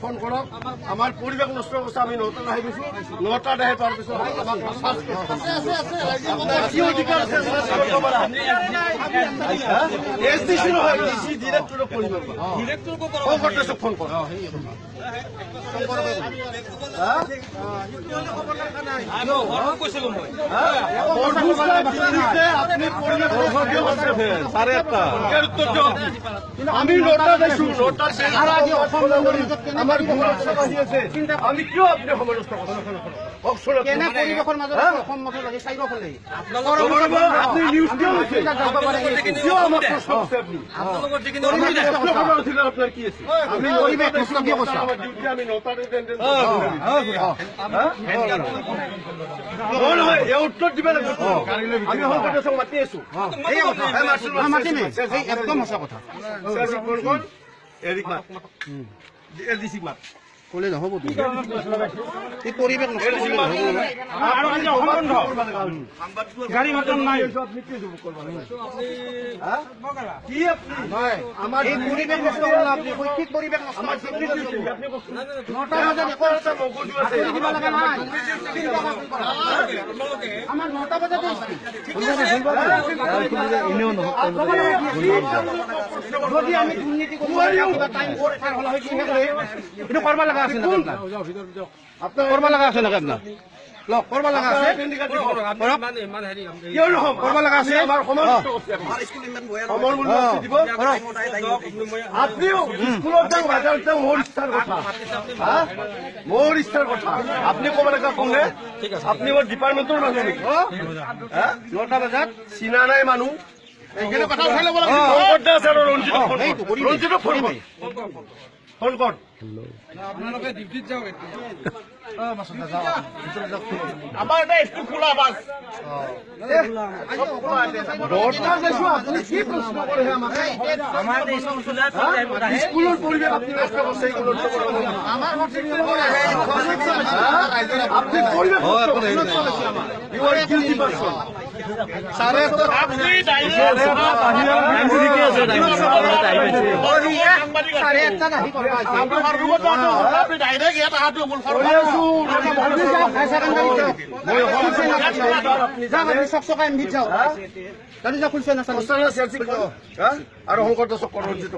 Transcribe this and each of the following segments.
phone কৰক আমাৰ পৰিৱেশ নষ্ট কৰিছে আমি 9টাত আহি গৈছো 9টাত আহি পাৰ পিছত কি অধিকাৰ আছে এসডিসি নহয় ডিসি ডিরেক্টরক ফোন করব ডিরেক্টরক ফোন করব আমি নোটা দিছো নোটা আমার আমি কিয় আপনি সমস্যা আপনি নিউজ কিয় আপনার কি আছে আমি আমি নোটা উত্তর দিবে আমি মাতি আছো একদম সঁচা কথা কলে নহব এই পৰিৱেশ গাড়ী মটৰ নাই আমাৰ এই পৰিৱেশ নষ্ট হ'ল আপুনি শৈক্ষিক পৰিৱেশ নষ্ট আমাৰ 9টা বজাতে যদি আমি দুৰ্নীতি এইটো কৰিব লগা আছে নেকি আপনার করবা লাগা আছে নাকি আপনার লক করবা লাগা আছে করবা লাগা আছে আপনিও স্কুলত যাও বাজার যাও মোর ইচ্ছার কথা মোর ইচ্ছার কথা আপনি কব লাগা কোনে আপনি ওর ডিপার্টমেন্টের মানুষ নাকি 9টা বাজাত চিনা নাই মানুষ এইখানে কথা উঠাই লব লাগে রঞ্জিত ফোন ফোন কর আপনারা ডিউটিত যাও আমার এটা স্কুল খোলা বাস স্কুলের পরিবেশ আপনি নষ্ট করছে আপনি পরিবেশ আৰু শংকৰ দাসক ৰঞ্জিত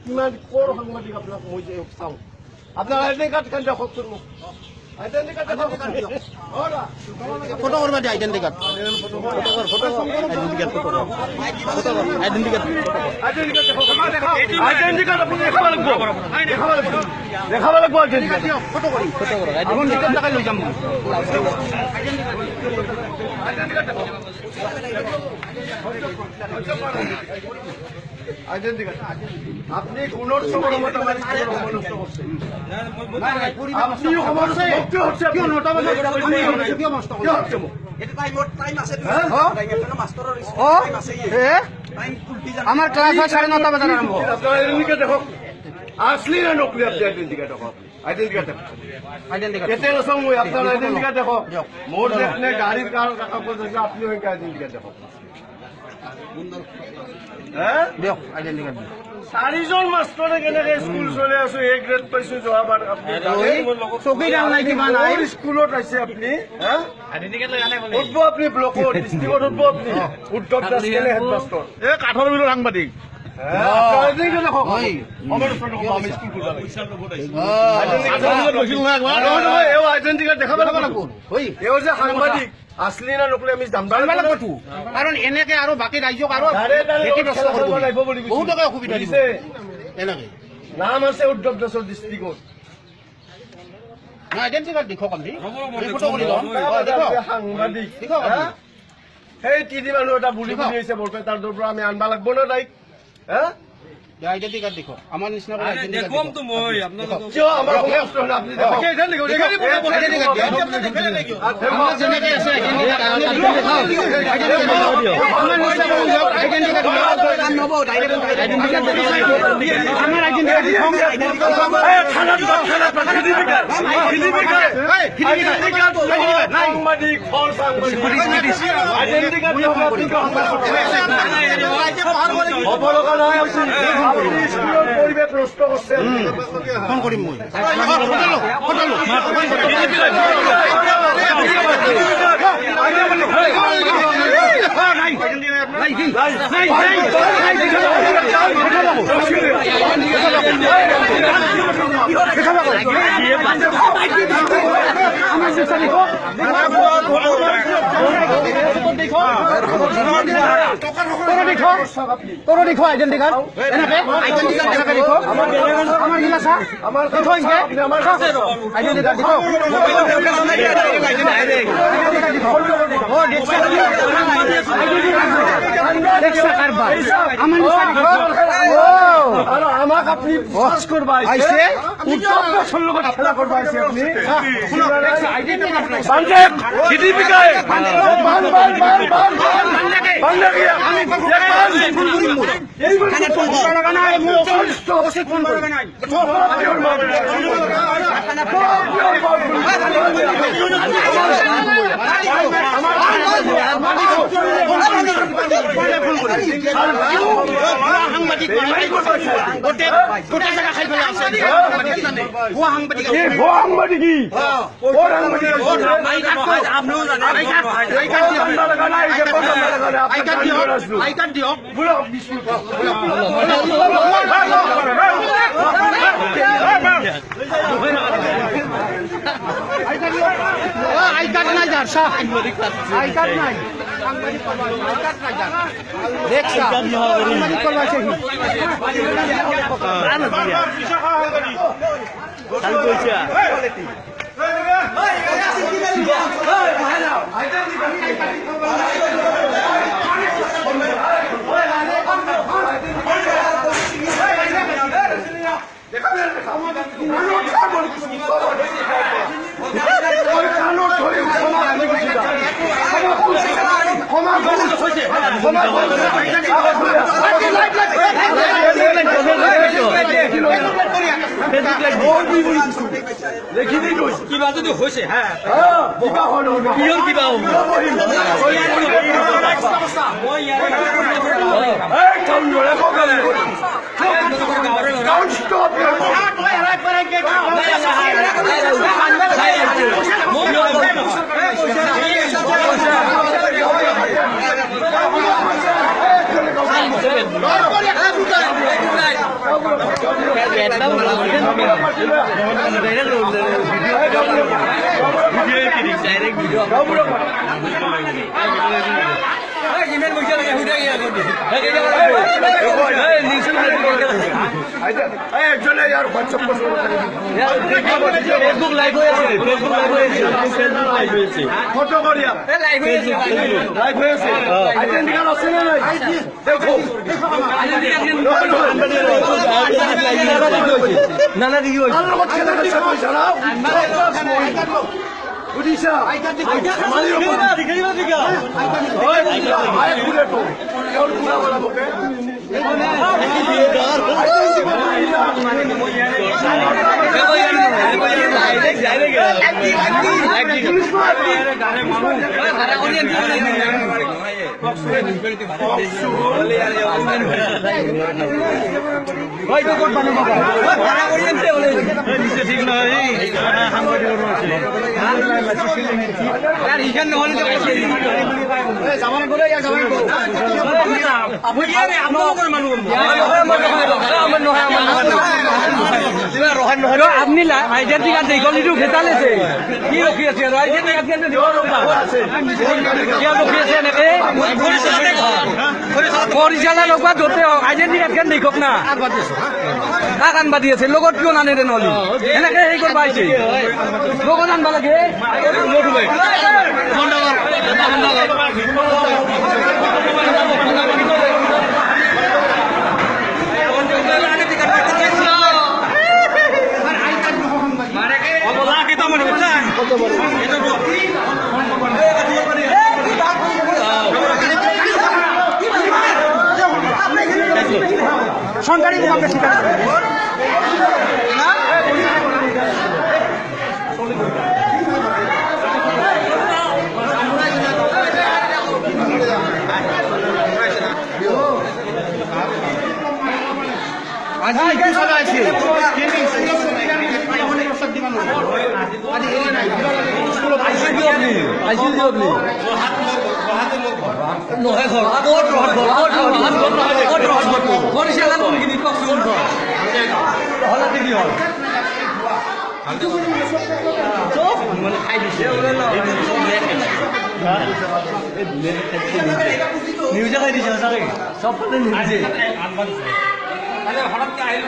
কিমান কৰ সাংবাদিক আপোনাক মই যে চাওঁ আপোনাৰ আইডেন্টি কাৰ্ড কেন দেখকচোন মোক আইডেন্টি কাৰ্ড ফটো কৰবা দিয়ে আইডেন্টি কাৰ্ড আইডেন্টি কাৰ্ড আপুনি দেখাব লাগিব আইডেন্টি কাৰ্ড ফটো কৰি এখন টিকেট লগাই লৈ যাম আইডেন্টি কার্ড আপনি কোন সময় নষ্ট করছেন আপনি হচ্ছে কিয় 9টা বাজে কিয় নষ্ট করছেন আমার ক্লাস হয় 9:30 বাজে আরম্ভ আপনারা এদিকে দেখো আসলি না নকলি আপনি আইডেন্টি কার্ড দেখো আইডেন্টি কার্ড কেতে রসম মই আপনার আইডেন্টি কার্ড দেখো মোর দেখনে গাড়ির কাগজ আছে আপনি ওই আইডেন্টি কার্ড দেখো চাৰিজন মাষ্টৰে কেনেকে স্কুল চলাই আছো এ গ্ৰেড পাইছো যোৱাবাৰ স্কুলত আছে আপুনি উঠব আপুনি ব্লকত ডিষ্ট্ৰিক্টত উঠব আপুনি উত্তৰ দাস কেনে হেডমাষ্টৰ এই কাঠৰ বিলৰ সাংবাদিক আইডেন্টি কাৰ্ড দেখাব লাগিব যে সাংবাদিক আসলি না নকলি আমি দাম লাগবো কারণ এনেকে আৰু বাকি ৰাজ্যক আৰু বহুত টকা অসুবিধা দিছে এনেকে নাম আছে উদ্ধৱ দাসৰ ডিষ্ট্ৰিক্টত আইডেন্টি কাৰ্ড দেখক আমি ফটো কৰি লম সাংবাদিক সেই তিনি মানুহ এটা বুলি বুলি হৈছে বৰপেটাৰ পৰা আমি আনবা লাগব না তাইক আইডেন্টি কাৰ্ড দেখো আমাৰ নিচিনা দেখুৱাম তো মই আপোনালোকক আমাৰ যেনেকে আছে পৰিৱেশ নষ্ট কৰিছে ফোন কৰিম মই তোর দেখো আইডেন্টি কার্ড আইডেন্টি কার্ড দেখো আমার গিলা সা আমার দেখো ইনকে আইডেন্টি কার্ড দেখো ও দেখছা কারবার আমার নিসা দেখো ও আর আমাক আপনি ওয়াশ করবা আইছে উত্তর প্রশ্ন লগত খেলা করবা আইছে আপনি শুনো দেখছা আইডেন্টি কার্ড বানকে জিডিপি কায় বান আমি ফোন করিম মই এই ফোন করা লাগা না মই অবশ্যই ফোন করবে না আই কার্ড নাই যার আই কার্ড নাই দেখছা সাংবাদিক করবা সেই কিবা যদি হৈছে একজনে ইয়ার হোয়াটসঅ্যাপ ফেসবুক লাইভ হয়েছে ফটো করিয়া লাইভ হয়েছে আইডেন্টি কার্ড আছে না নাই দেখো না না কি হইছে আর খেলা খেলা পয়সা নাও উড়িষ্যা ঠিক নয় আপনি আইডেন্টি কার্ড দেখুন ভেতালেছে কি রখি আছে আইডেন্টি কার্ড রখি আছে এনেকে পৰিচালনা লগোৱা য'তে আইডেন্টি কাৰ্ড দেখক না কাক আনবা দি আছে লগত কিয় নানে ৰে নহলি এনেকে হেৰি কৰিব আহিছে লগত আনবা লাগে আজি কি চলাইছে নহয় ঘৰ ক'ত ৰহত ঘৰ কোনখিনি কওকচোন ঘৰ হলাতে কি হ'ল চব মানে খাই দিছে নিউজে খাই দিছে সঁচাকে চব ফালে নিউজে হঠাৎ আহিলো